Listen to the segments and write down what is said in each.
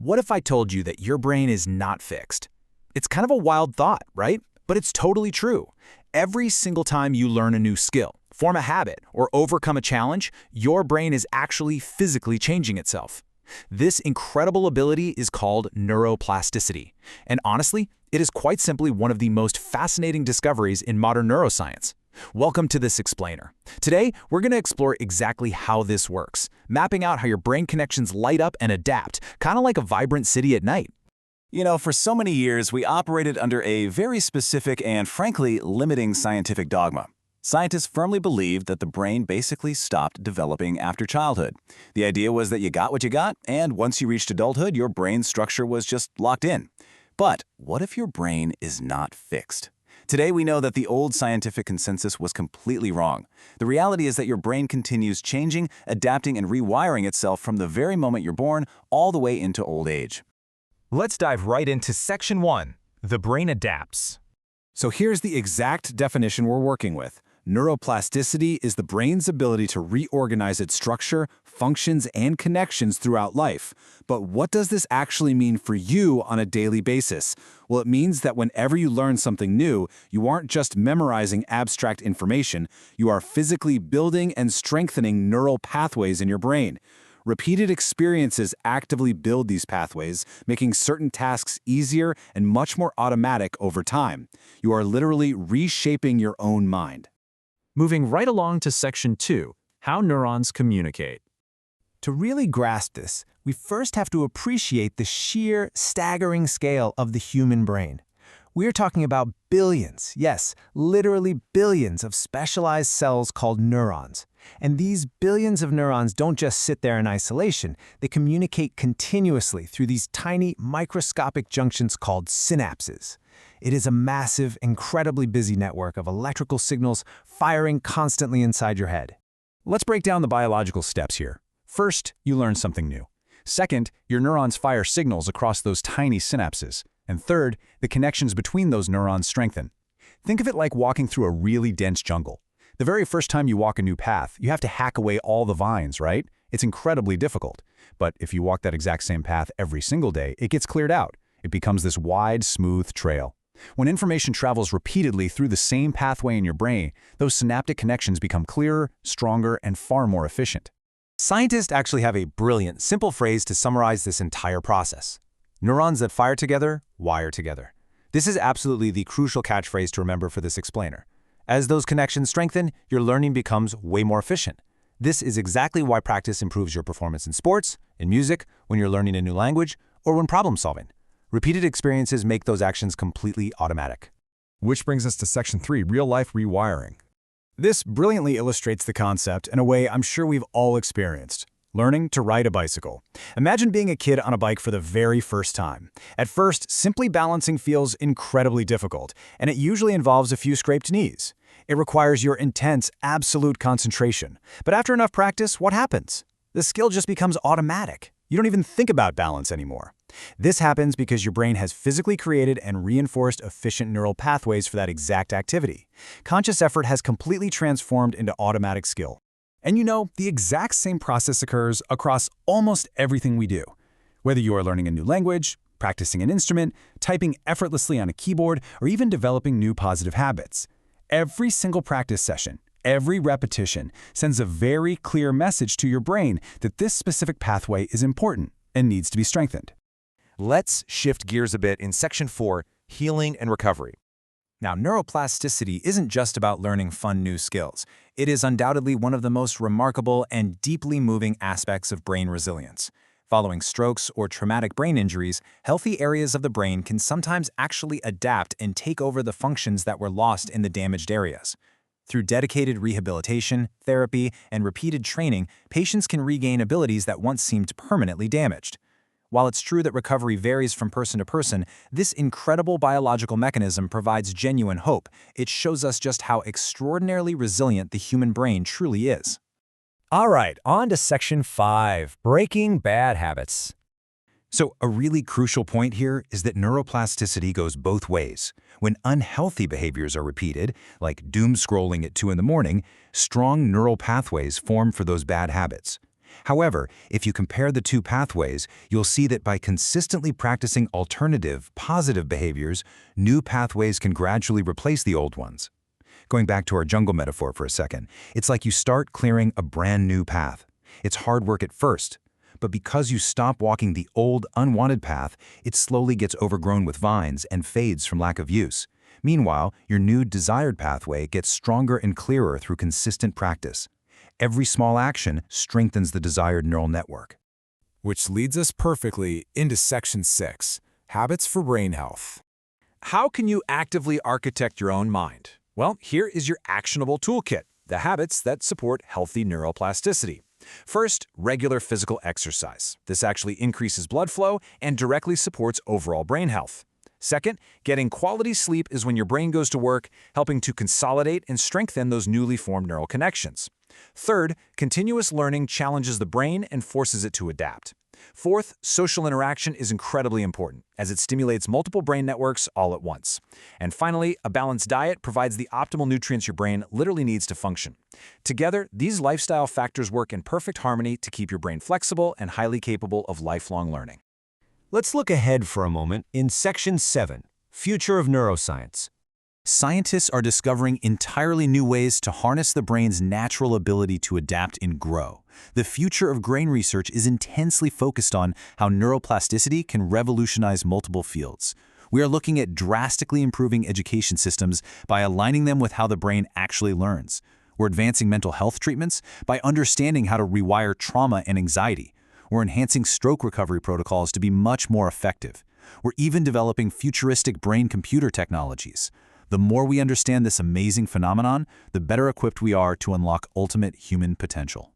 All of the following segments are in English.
What if I told you that your brain is not fixed? It's kind of a wild thought, right? But it's totally true. Every single time you learn a new skill, form a habit, or overcome a challenge, your brain is actually physically changing itself. This incredible ability is called neuroplasticity. And honestly, it is quite simply one of the most fascinating discoveries in modern neuroscience. Welcome to this explainer. Today, we're going to explore exactly how this works, mapping out how your brain connections light up and adapt, kind of like a vibrant city at night. You know, for so many years, we operated under a very specific and, frankly, limiting scientific dogma. Scientists firmly believed that the brain basically stopped developing after childhood. The idea was that you got what you got, and once you reached adulthood, your brain structure was just locked in. But what if your brain is not fixed? Today, we know that the old scientific consensus was completely wrong. The reality is that your brain continues changing, adapting, and rewiring itself from the very moment you're born all the way into old age. Let's dive right into Section 1. The brain adapts. So here's the exact definition we're working with. Neuroplasticity is the brain's ability to reorganize its structure, functions, and connections throughout life. But what does this actually mean for you on a daily basis? Well, it means that whenever you learn something new, you aren't just memorizing abstract information, you are physically building and strengthening neural pathways in your brain. Repeated experiences actively build these pathways, making certain tasks easier and much more automatic over time. You are literally reshaping your own mind. Moving right along to Section 2, how neurons communicate. To really grasp this, we first have to appreciate the sheer, staggering scale of the human brain. We are talking about billions, yes, literally billions of specialized cells called neurons. And these billions of neurons don't just sit there in isolation, they communicate continuously through these tiny, microscopic junctions called synapses. It is a massive, incredibly busy network of electrical signals firing constantly inside your head. Let's break down the biological steps here. First, you learn something new. Second, your neurons fire signals across those tiny synapses. And third, the connections between those neurons strengthen. Think of it like walking through a really dense jungle. The very first time you walk a new path, you have to hack away all the vines, right? It's incredibly difficult. But if you walk that exact same path every single day, it gets cleared out. It becomes this wide, smooth trail. When information travels repeatedly through the same pathway in your brain, those synaptic connections become clearer, stronger, and far more efficient. Scientists actually have a brilliant, simple phrase to summarize this entire process. Neurons that fire together, wire together. This is absolutely the crucial catchphrase to remember for this explainer. As those connections strengthen, your learning becomes way more efficient. This is exactly why practice improves your performance in sports, in music, when you're learning a new language, or when problem solving. Repeated experiences make those actions completely automatic. Which brings us to Section 3, real-life rewiring. This brilliantly illustrates the concept in a way I'm sure we've all experienced. Learning to ride a bicycle. Imagine being a kid on a bike for the very first time. At first, simply balancing feels incredibly difficult, and it usually involves a few scraped knees. It requires your intense, absolute concentration. But after enough practice, what happens? The skill just becomes automatic. You don't even think about balance anymore. This happens because your brain has physically created and reinforced efficient neural pathways for that exact activity. Conscious effort has completely transformed into automatic skill. And you know, the exact same process occurs across almost everything we do. Whether you are learning a new language, practicing an instrument, typing effortlessly on a keyboard, or even developing new positive habits. Every single practice session, every repetition sends a very clear message to your brain that this specific pathway is important and needs to be strengthened. Let's shift gears a bit in Section 4, healing and recovery. Now, neuroplasticity isn't just about learning fun new skills. It is undoubtedly one of the most remarkable and deeply moving aspects of brain resilience. Following strokes or traumatic brain injuries, healthy areas of the brain can sometimes actually adapt and take over the functions that were lost in the damaged areas. Through dedicated rehabilitation, therapy, and repeated training, patients can regain abilities that once seemed permanently damaged. While it's true that recovery varies from person to person, this incredible biological mechanism provides genuine hope. It shows us just how extraordinarily resilient the human brain truly is. All right, on to Section 5, breaking bad habits. So a really crucial point here is that neuroplasticity goes both ways. When unhealthy behaviors are repeated, like doom scrolling at 2 in the morning, strong neural pathways form for those bad habits. However, if you compare the two pathways, you'll see that by consistently practicing alternative, positive behaviors, new pathways can gradually replace the old ones. Going back to our jungle metaphor for a second, it's like you start clearing a brand new path. It's hard work at first, but because you stop walking the old, unwanted path, it slowly gets overgrown with vines and fades from lack of use. Meanwhile, your new desired pathway gets stronger and clearer through consistent practice. Every small action strengthens the desired neural network. Which leads us perfectly into Section 6, Habits for Brain Health. How can you actively architect your own mind? Well, here is your actionable toolkit, the habits that support healthy neuroplasticity. First, regular physical exercise. This actually increases blood flow and directly supports overall brain health. Second, getting quality sleep is when your brain goes to work, helping to consolidate and strengthen those newly formed neural connections. Third, continuous learning challenges the brain and forces it to adapt. Fourth, social interaction is incredibly important, as it stimulates multiple brain networks all at once. And finally, a balanced diet provides the optimal nutrients your brain literally needs to function. Together, these lifestyle factors work in perfect harmony to keep your brain flexible and highly capable of lifelong learning. Let's look ahead for a moment in Section 7, Future of Neuroscience. Scientists are discovering entirely new ways to harness the brain's natural ability to adapt and grow. The future of brain research is intensely focused on how neuroplasticity can revolutionize multiple fields. We are looking at drastically improving education systems by aligning them with how the brain actually learns. We're advancing mental health treatments by understanding how to rewire trauma and anxiety. We're enhancing stroke recovery protocols to be much more effective. We're even developing futuristic brain-computer technologies. The more we understand this amazing phenomenon, the better equipped we are to unlock ultimate human potential.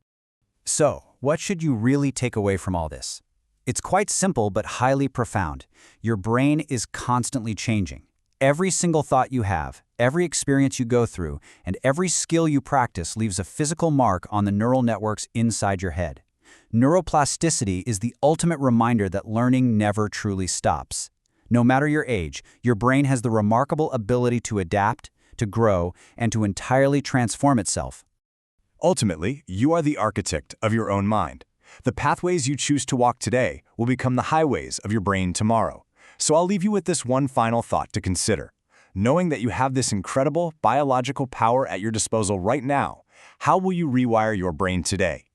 So, what should you really take away from all this? It's quite simple but highly profound. Your brain is constantly changing. Every single thought you have, every experience you go through, and every skill you practice leaves a physical mark on the neural networks inside your head. Neuroplasticity is the ultimate reminder that learning never truly stops. No matter your age, your brain has the remarkable ability to adapt, to grow, and to entirely transform itself. Ultimately, you are the architect of your own mind. The pathways you choose to walk today will become the highways of your brain tomorrow. So I'll leave you with this one final thought to consider. Knowing that you have this incredible biological power at your disposal right now, how will you rewire your brain today?